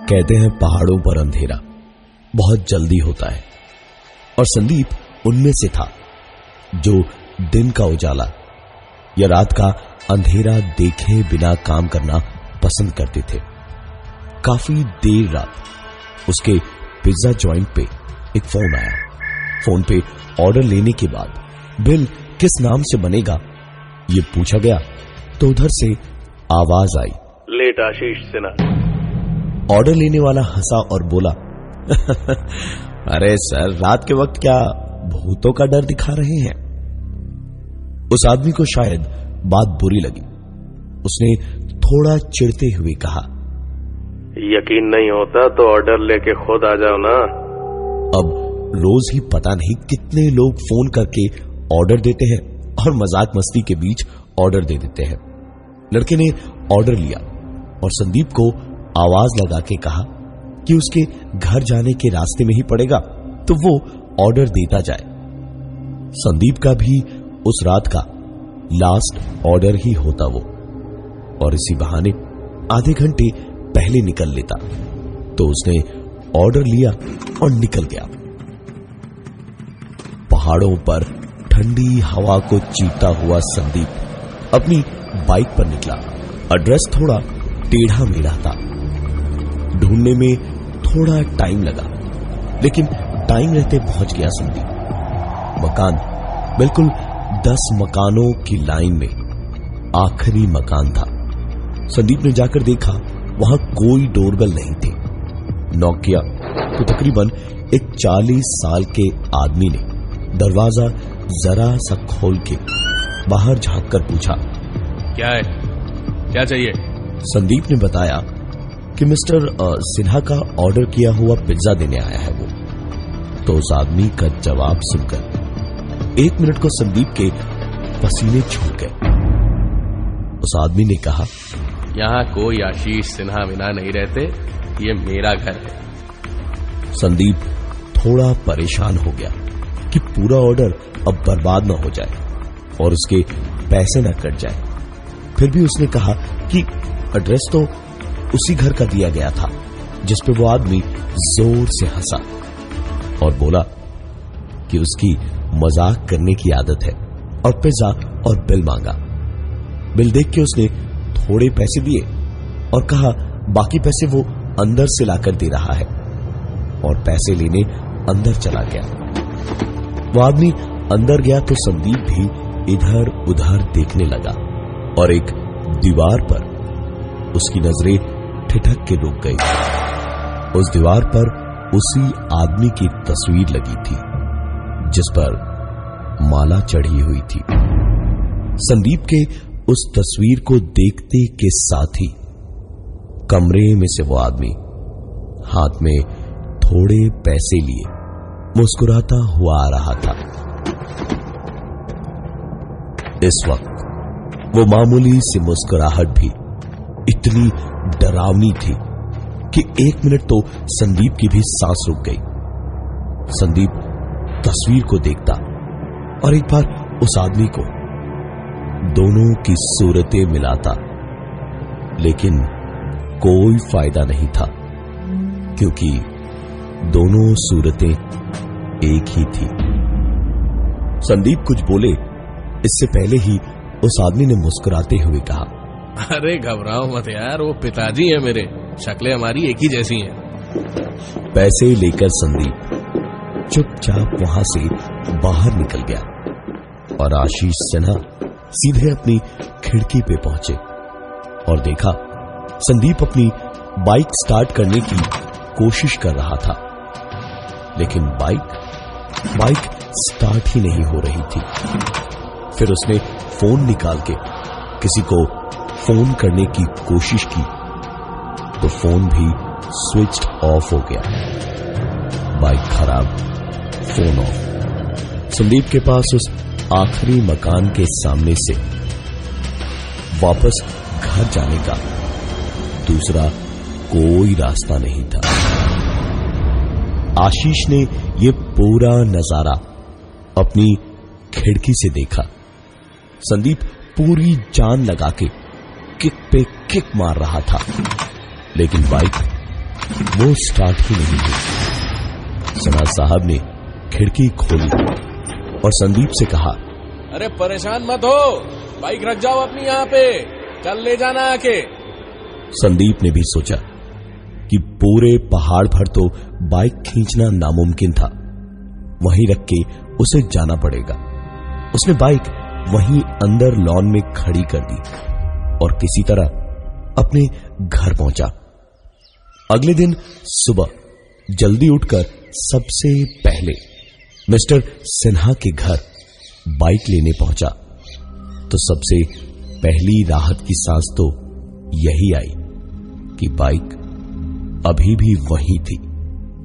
कहते हैं पहाड़ों पर अंधेरा बहुत जल्दी होता है, और संदीप उनमें से था जो दिन का उजाला या रात का अंधेरा देखे बिना काम करना पसंद करते थे। काफी देर रात उसके पिज्जा जॉइंट पे एक फोन आया। फोन पे ऑर्डर लेने के बाद बिल किस नाम से बनेगा ये पूछा गया तो उधर से आवाज आई, लेट आशीष सिन्हा। ऑर्डर लेने वाला हंसा और बोला अरे सर, रात के वक्त क्या भूतों का डर दिखा रहे हैं? उस आदमी को शायद बात बुरी लगी। उसने थोड़ा चिढ़ते हुए कहा, यकीन नहीं होता तो ऑर्डर लेके खुद आ जाओ ना। अब रोज ही पता नहीं कितने लोग फोन करके ऑर्डर देते हैं और मजाक मस्ती के बीच ऑर्डर दे देते हैं। लड़के ने ऑर्डर लिया और संदीप को आवाज लगा के कहा कि उसके घर जाने के रास्ते में ही पड़ेगा तो वो ऑर्डर देता जाए। संदीप का भी उस रात का लास्ट ऑर्डर ही होता वो, और इसी बहाने आधे घंटे पहले निकल लेता। तो उसने ऑर्डर लिया और निकल गया। पहाड़ों पर ठंडी हवा को चीरता हुआ संदीप अपनी बाइक पर निकला। एड्रेस थोड़ा टेढ़ा मेढ़ा था, ढूंढने में थोड़ा टाइम लगा, लेकिन टाइम रहते पहुंच गया संदीप। मकान बिल्कुल 10 मकानों की लाइन में आखिरी मकान था। संदीप ने जाकर देखा, वहां कोई डोरबेल नहीं थे। नॉक किया तो तकरीबन एक 40 साल के आदमी ने दरवाजा जरा सा खोल के बाहर झांक कर पूछा, क्या है, क्या चाहिए? संदीप ने बताया कि मिस्टर सिन्हा का ऑर्डर किया हुआ पिज्जा देने आया है वो। तो उस आदमी का जवाब सुनकर 1 मिनट को संदीप के पसीने छूट गए। उस आदमी ने कहा, यहाँ कोई आशीष सिन्हा विना नहीं रहते, ये मेरा घर है। संदीप थोड़ा परेशान हो गया कि पूरा ऑर्डर अब बर्बाद न हो जाए और उसके पैसे न कट जाए। फिर भी उसने कहा कि एड्रेस तो उसी घर का दिया गया था, जिस पे वो आदमी जोर से हंसा और बोला कि उसकी मजाक करने की आदत है, और पिज्जा और बिल मांगा। बिल देख के उसने थोड़े पैसे दिए और कहा बाकी पैसे वो अंदर से लाकर दे रहा है, और पैसे लेने अंदर चला गया। वो आदमी अंदर गया तो संदीप भी इधर उधर देखने लगा, और एक दीवार पर उसकी नजरें ठिठक के रुक गई। उस दीवार पर उसी आदमी की तस्वीर लगी थी जिस पर माला चढ़ी हुई थी। संदीप के उस तस्वीर को देखते के साथ ही कमरे में से वो आदमी हाथ में थोड़े पैसे लिए मुस्कुराता हुआ आ रहा था। इस वक्त वो मामूली सी मुस्कुराहट भी इतनी डरावनी थी कि 1 मिनट तो संदीप की भी सांस रुक गई। संदीप तस्वीर को देखता और एक बार उस आदमी को, दोनों की सूरतें मिलाता, लेकिन कोई फायदा नहीं था क्योंकि दोनों सूरतें एक ही थी। संदीप कुछ बोले इससे पहले ही उस आदमी ने मुस्कुराते हुए कहा, अरे घबराओ मत यार, वो पिताजी हैं मेरे, शक्लें हमारी एक ही जैसी हैं। पैसे लेकर संदीप चुपचाप वहां से बाहर निकल गया और आशीष सिन्हा सीधे अपनी खिड़की पे पहुंचे और देखा संदीप अपनी बाइक स्टार्ट करने की कोशिश कर रहा था, लेकिन बाइक स्टार्ट ही नहीं हो रही थी। फिर उसने फोन निकाल के किसी को फोन करने की कोशिश की तो फोन भी स्विच्ड ऑफ हो गया। बाइक खराब, फोन ऑफ। संदीप के पास उस आखिरी मकान के सामने से वापस घर जाने का दूसरा कोई रास्ता नहीं था। आशीष ने यह पूरा नजारा अपनी खिड़की से देखा। संदीप पूरी जान लगा के किक पे किक मार रहा था, लेकिन बाइक वो स्टार्ट ही नहीं हुई। सना साहब ने खिड़की खोली और संदीप से कहा, अरे परेशान मत हो, बाइक रख जाओ अपनी यहाँ पे, कल ले जाना आके। संदीप ने भी सोचा कि पूरे पहाड़ भर तो बाइक खींचना नामुमकिन था, वहीं रख के उसे जाना पड़ेगा। उसने बाइक वहीं अंदर लॉन में खड़ी कर दी और किसी तरह अपने घर पहुंचा। अगले दिन सुबह जल्दी उठकर सबसे पहले मिस्टर सिन्हा के घर बाइक लेने पहुंचा तो सबसे पहली राहत की सांस तो यही आई कि बाइक अभी भी वहीं थी।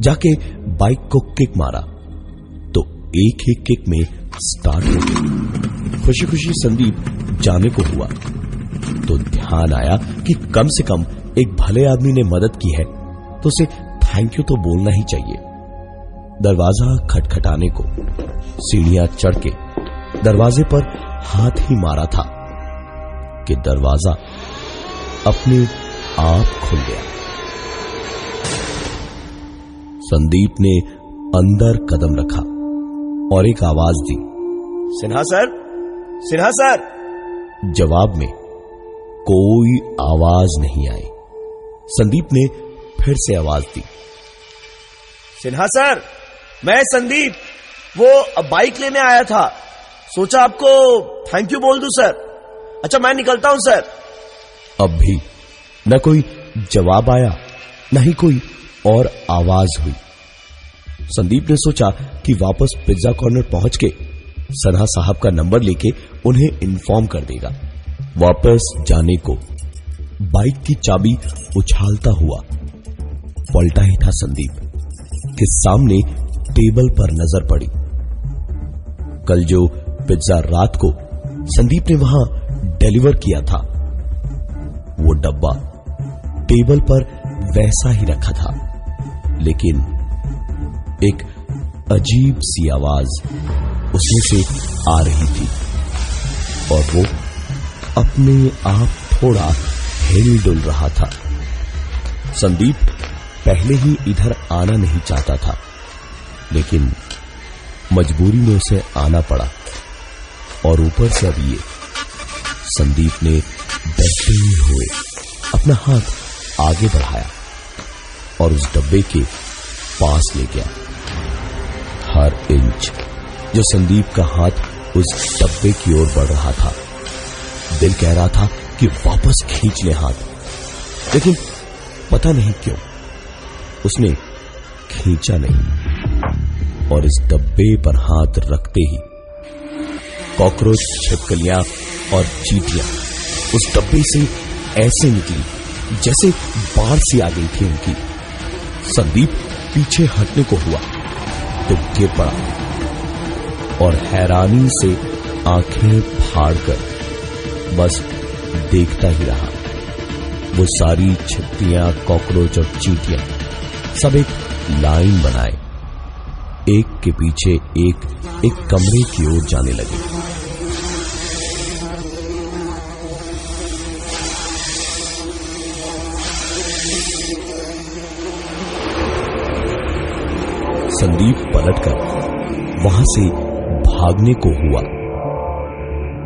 जाके बाइक को किक मारा तो एक ही किक में स्टार्ट हो गई। खुशी खुशी संदीप जाने को हुआ तो ध्यान आया कि कम से कम एक भले आदमी ने मदद की है तो उसे थैंक यू तो बोलना ही चाहिए। दरवाजा खटखटाने को सीढ़ियां चढ़ के दरवाजे पर हाथ ही मारा था कि दरवाजा अपने आप खुल गया। संदीप ने अंदर कदम रखा और एक आवाज दी, सिन्हा सर, सिन्हा सर। जवाब में कोई आवाज नहीं आई। संदीप ने फिर से आवाज दी, सिन्हा सर, मैं संदीप, वो बाइक लेने आया था, सोचा आपको थैंक यू बोल दूं सर। अच्छा मैं निकलता हूं सर। अब भी न कोई जवाब आया न ही कोई और आवाज हुई। संदीप ने सोचा कि वापस पिज्जा कॉर्नर पहुंच के सना साहब का नंबर लेके उन्हें इन्फॉर्म कर देगा। वापस जाने को बाइक की चाबी उछालता हुआ पलटा ही था संदीप कि सामने टेबल पर नजर पड़ी। कल जो पिज्जा रात को संदीप ने वहां डिलीवर किया था वो डब्बा टेबल पर वैसा ही रखा था, लेकिन एक अजीब सी आवाज उसमें से आ रही थी और वो अपने आप थोड़ा हिल डुल रहा था। संदीप पहले ही इधर आना नहीं चाहता था, लेकिन मजबूरी में उसे आना पड़ा और ऊपर से अब ये। संदीप ने डरते हुए अपना हाथ आगे बढ़ाया और उस डब्बे के पास ले गया। हर इंच जो संदीप का हाथ उस डब्बे की ओर बढ़ रहा था, दिल कह रहा था कि वापस खींच ले हाथ, लेकिन पता नहीं क्यों उसने खींचा नहीं और इस डब्बे पर हाथ रखते ही कॉकरोच, छिपकलियां और चींटियां उस डब्बे से ऐसे निकली जैसे बाढ़ सी आ गई थी उनकी। संदीप पीछे हटने को हुआ तो गिर पड़ा और हैरानी से आंखें फाड़कर बस देखता ही रहा। वो सारी छिपकलियां, कॉकरोच और चींटियां सब एक लाइन बनाए एक के पीछे एक कमरे की ओर जाने लगे। संदीप पलटकर वहां से भागने को हुआ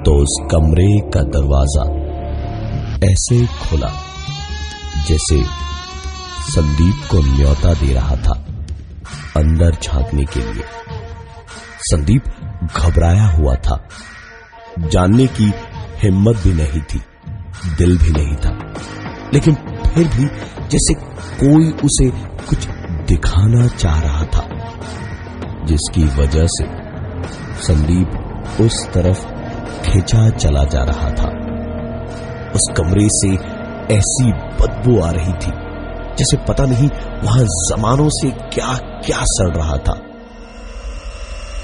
तो उस कमरे का दरवाजा ऐसे खुला जैसे संदीप को न्योता दे रहा था अंदर झांकने के लिए। संदीप घबराया हुआ था, जानने की हिम्मत भी नहीं थी, दिल भी नहीं था, लेकिन फिर भी जैसे कोई उसे कुछ दिखाना चाह रहा था, जिसकी वजह से संदीप उस तरफ खिंचा चला जा रहा था। उस कमरे से ऐसी बदबू आ रही थी जैसे पता नहीं वहां जमानों से क्या क्या सड़ रहा था।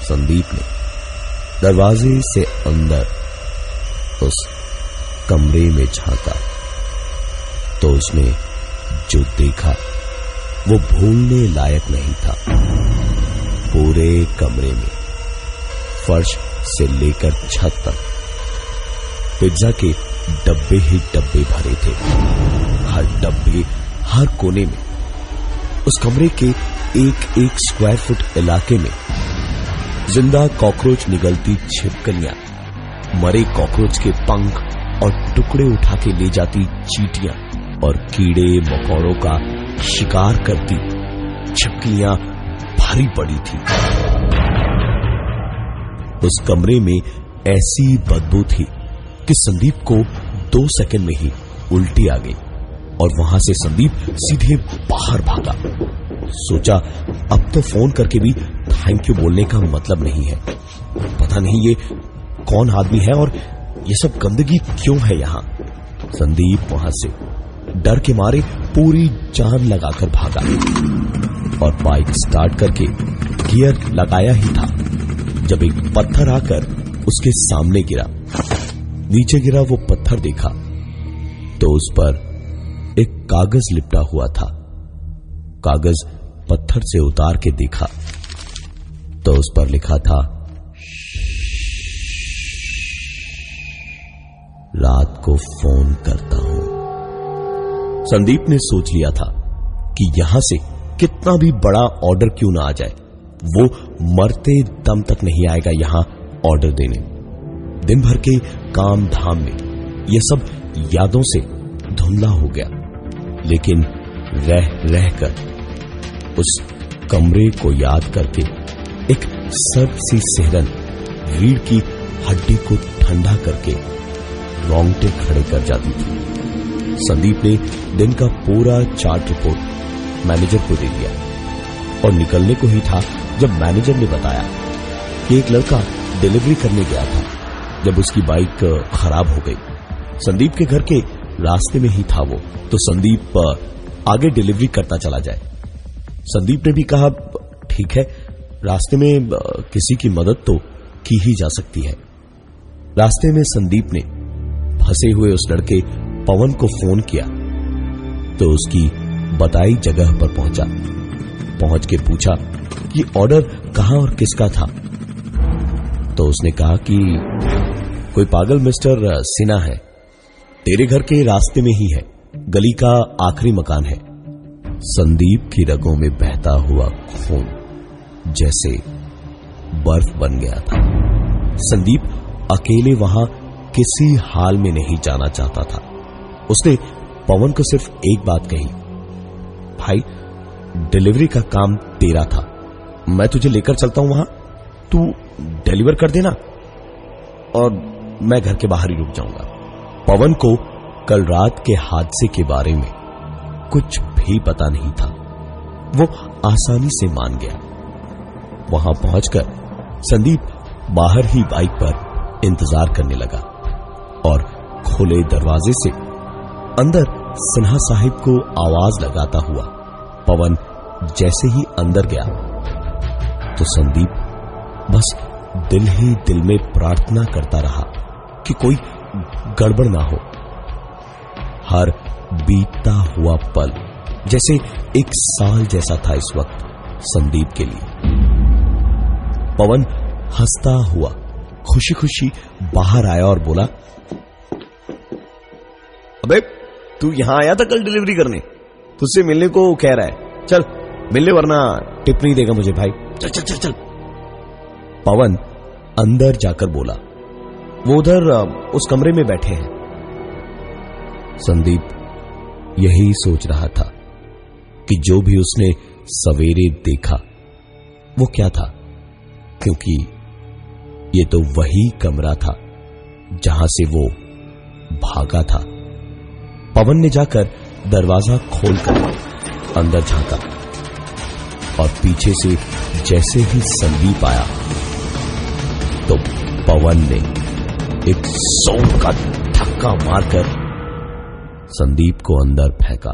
संदीप ने दरवाजे से अंदर उस कमरे में झांका तो उसने जो देखा वो भूलने लायक नहीं था। पूरे कमरे में फर्श से लेकर छत तक पिज्जा के डब्बे ही डब्बे भरे थे। हर डब्बे, हर कोने में उस कमरे के एक एक स्क्वायर फुट इलाके में जिंदा कॉकरोच निगलती छिपकलियां, मरे कॉकरोच के पंख और टुकड़े उठा के ले जाती चींटियां और कीड़े मकोड़ों का शिकार करती छिपकलियां भारी पड़ी थी। उस कमरे में ऐसी बदबू थी कि संदीप को 2 सेकंड में ही उल्टी आ गई और वहां से संदीप सीधे बाहर भागा। सोचा अब तो फोन करके भी थैंक यू बोलने का मतलब नहीं है। पता नहीं ये कौन आदमी है और ये सब गंदगी क्यों है यहां। संदीप वहां से डर के मारे पूरी जान लगाकर भागा और बाइक स्टार्ट करके गियर लगाया ही था जब एक पत्थर आकर उसके सामने गिरा। नीचे गिरा वो पत्थर देखा तो उस पर एक कागज लिपटा हुआ था। कागज पत्थर से उतार के देखा तो उस पर लिखा था, रात को फोन करता हूं। संदीप ने सोच लिया था कि यहां से कितना भी बड़ा ऑर्डर क्यों ना आ जाए, वो मरते दम तक नहीं आएगा यहां ऑर्डर देने। दिन भर के काम धाम में यह सब यादों से धुंधला हो गया, लेकिन रह रहकर उस कमरे को याद करके एक सर्द सी सिहरन रीढ़ की हड्डी को ठंडा करके रोंगटे खड़े कर जाती थी। संदीप ने दिन का पूरा चार्ट रिपोर्ट मैनेजर को दे दिया और निकलने को ही था जब मैनेजर ने बताया कि एक लड़का डिलीवरी करने गया था जब उसकी बाइक खराब हो गई। संदीप के घर के रास्ते में ही था वो, तो संदीप आगे डिलीवरी करता चला जाए। संदीप ने भी कहा ठीक है, रास्ते में किसी की मदद तो की ही जा सकती है। रास्ते में संदीप ने फंसे हुए उस लड़के पवन को फोन किया तो उसकी बताई जगह पर पहुंच के पूछा कि ऑर्डर कहां और किसका था। तो उसने कहा कि कोई पागल मिस्टर सिन्हा है, तेरे घर के रास्ते में ही है, गली का आखिरी मकान है। संदीप की रगों में बहता हुआ खून जैसे बर्फ बन गया था। संदीप अकेले वहां किसी हाल में नहीं जाना चाहता था। उसने पवन को सिर्फ एक बात कही, भाई डिलीवरी का काम तेरा था, मैं तुझे लेकर चलता हूं वहां, तू डिलीवर कर देना और मैं घर के बाहर ही रुक जाऊंगा। पवन को कल रात के हादसे के बारे में कुछ भी पता नहीं था। वो आसानी से मान गया। वहां पहुंचकर संदीप बाहर ही बाइक पर इंतजार करने लगा और खुले दरवाजे से अंदर सिन्हा साहिब को आवाज लगाता हुआ पवन जैसे ही अंदर गया तो संदीप बस दिल ही दिल में प्रार्थना करता रहा कि कोई गड़बड़ ना हो। हर बीतता हुआ पल जैसे एक साल जैसा था इस वक्त संदीप के लिए। पवन हंसता हुआ खुशी खुशी बाहर आया और बोला, अबे तू यहां आया था कल डिलीवरी करने, तुझसे मिलने को कह रहा है, चल मिल ले वरना टिप नहीं देगा मुझे भाई, चल चल चल चल। पवन अंदर जाकर बोला, वो उधर उस कमरे में बैठे हैं। संदीप यही सोच रहा था कि जो भी उसने सवेरे देखा वो क्या था, क्योंकि ये तो वही कमरा था जहां से वो भागा था। पवन ने जाकर दरवाजा खोलकर अंदर झांका और पीछे से जैसे ही संदीप आया तो पवन ने एक जोर का धक्का मारकर संदीप को अंदर फेंका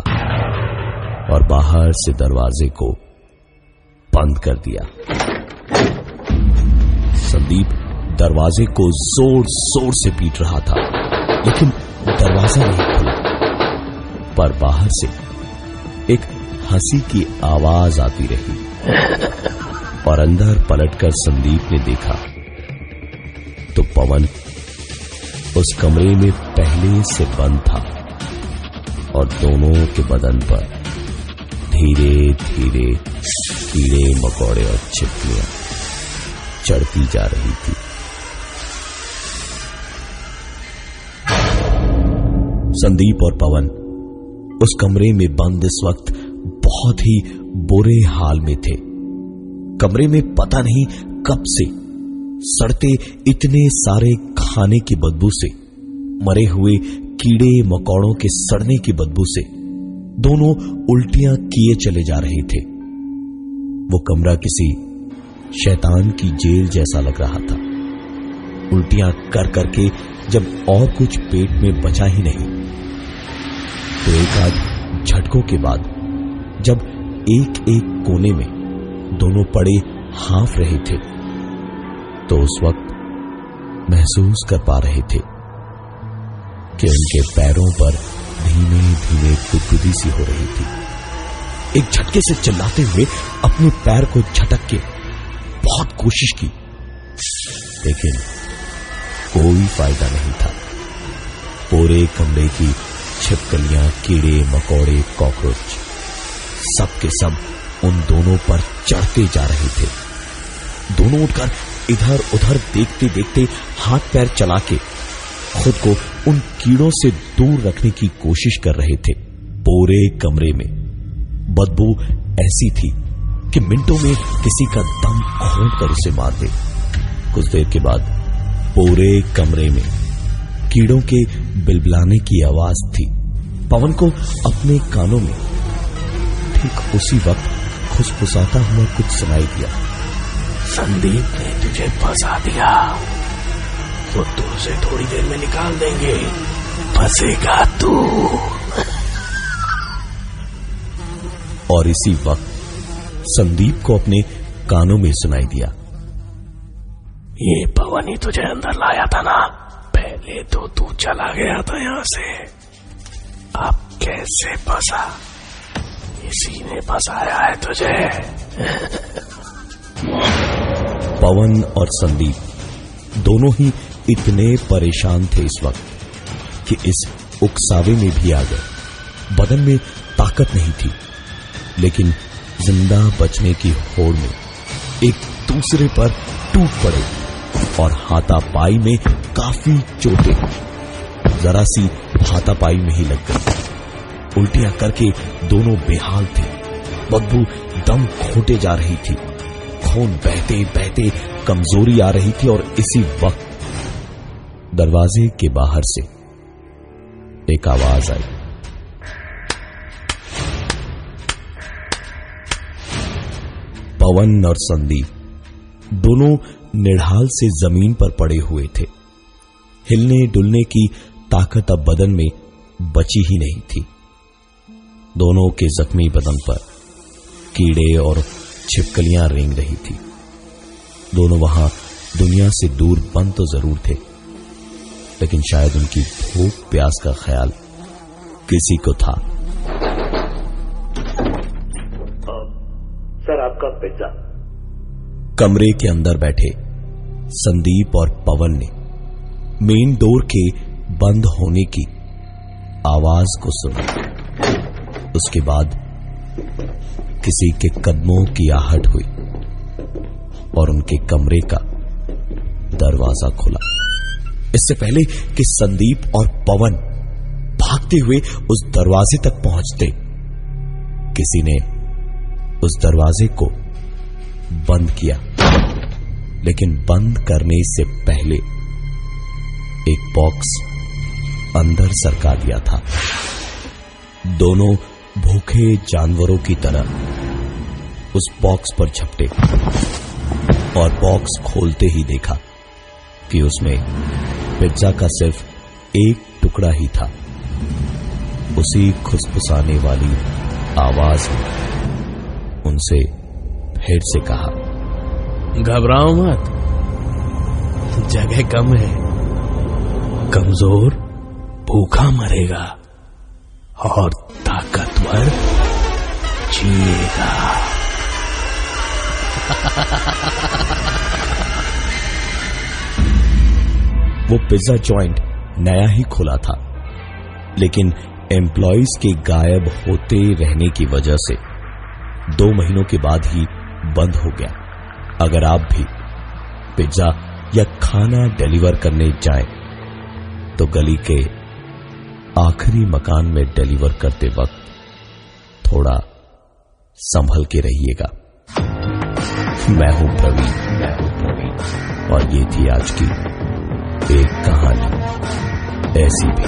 और बाहर से दरवाजे को बंद कर दिया। संदीप दरवाजे को जोर जोर से पीट रहा था लेकिन दरवाजा नहीं खुला, पर बाहर से एक हंसी की आवाज आती रही और अंदर पलटकर संदीप ने देखा तो पवन उस कमरे में पहले से बंद था और दोनों के बदन पर धीरे धीरे कीड़े मकोड़े और छिपकलियां चढ़ती जा रही थी। संदीप और पवन उस कमरे में बंद इस वक्त बहुत ही बुरे हाल में थे। कमरे में पता नहीं कब से सड़ते इतने सारे खाने की बदबू से, मरे हुए कीड़े मकोड़ों के सड़ने की बदबू से दोनों उल्टियां किए चले जा रहे थे। वो कमरा किसी शैतान की जेल जैसा लग रहा था। उल्टियां कर करके जब और कुछ पेट में बचा ही नहीं, तो एक आध झटकों के बाद जब एक एक कोने में दोनों पड़े हाँफ रहे थे, तो उस वक्त महसूस कर पा रहे थे कि उनके पैरों पर धीमे धीमे गुदगुदी सी हो रही थी। एक झटके से चिल्लाते हुए अपने पैर को झटक के बहुत कोशिश की, लेकिन कोई फायदा नहीं था। पूरे कमरे की छिपकलियां, कीड़े मकोड़े, कॉकरोच सब के सब उन दोनों पर चढ़ते जा रहे थे। दोनों उठकर इधर उधर देखते देखते हाथ पैर चला के खुद को उन कीड़ों से दूर रखने की कोशिश कर रहे थे। पूरे कमरे में बदबू ऐसी थी कि मिनटों में किसी का दम घोंट कर उसे मार दे। कुछ देर के बाद पूरे कमरे में कीड़ों के बिलबिलाने की आवाज थी। पवन को अपने कानों में ठीक उसी वक्त खुसफुसाता हुआ कुछ सुनाई दिया। संदीप ने तुझे फंसा दिया, वो तुझे थोड़ी देर में निकाल देंगे, फंसेगा तू। और इसी वक्त संदीप को अपने कानों में सुनाई दिया, ये पवन ही तुझे अंदर लाया था ना, पहले तो तू चला गया था यहां से, अब कैसे फंसा? इसी ने फंसाया है तुझे। पवन और संदीप दोनों ही इतने परेशान थे इस वक्त कि इस उकसावे में भी आ गए। बदन में ताकत नहीं थी, लेकिन जिंदा बचने की होड़ में एक दूसरे पर टूट पड़े और हाथापाई में काफी चोटें जरा सी हाथापाई में ही लग गई। उल्टियां करके दोनों बेहाल थे। बदबू दम घोंटे जा रही थी, खून बहते बहते कमजोरी आ रही थी। और इसी वक्त दरवाजे के बाहर से एक आवाज आई। पवन और संदीप दोनों निढाल से जमीन पर पड़े हुए थे। हिलने डुलने की ताकत अब बदन में बची ही नहीं थी। दोनों के जख्मी बदन पर कीड़े और छिपकलियां रेंग रही थी। दोनों वहां दुनिया से दूर बंद तो जरूर थे, लेकिन शायद उनकी भूख प्यास का ख्याल किसी को था। सर आपका पिज्जा। कमरे के अंदर बैठे संदीप और पवन ने मेन डोर के बंद होने की आवाज को सुना। उसके बाद किसी के कदमों की आहट हुई और उनके कमरे का दरवाजा खुला। इससे पहले कि संदीप और पवन भागते हुए उस दरवाजे तक पहुंचते, किसी ने उस दरवाजे को बंद किया। लेकिन बंद करने से पहले एक बॉक्स अंदर सरका दिया था। दोनों भूखे जानवरों की तरह उस बॉक्स पर झपटे और बॉक्स खोलते ही देखा कि उसमें पिज्जा का सिर्फ एक टुकड़ा ही था। उसी खुसफुसाने वाली आवाज ने उनसे फिर से कहा, घबराओ मत, जगह कम है, कमजोर भूखा मरेगा और ताकतवर जिएगा। वो पिज्जा जॉइंट नया ही खुला था, लेकिन एम्प्लॉइज के गायब होते रहने की वजह से 2 महीनों के बाद ही बंद हो गया। अगर आप भी पिज्जा या खाना डिलीवर करने जाएं, तो गली के आखिरी मकान में डिलीवर करते वक्त थोड़ा संभल के रहिएगा। मैं हूं प्रवीण और ये थी आज की एक कहानी ऐसी भी।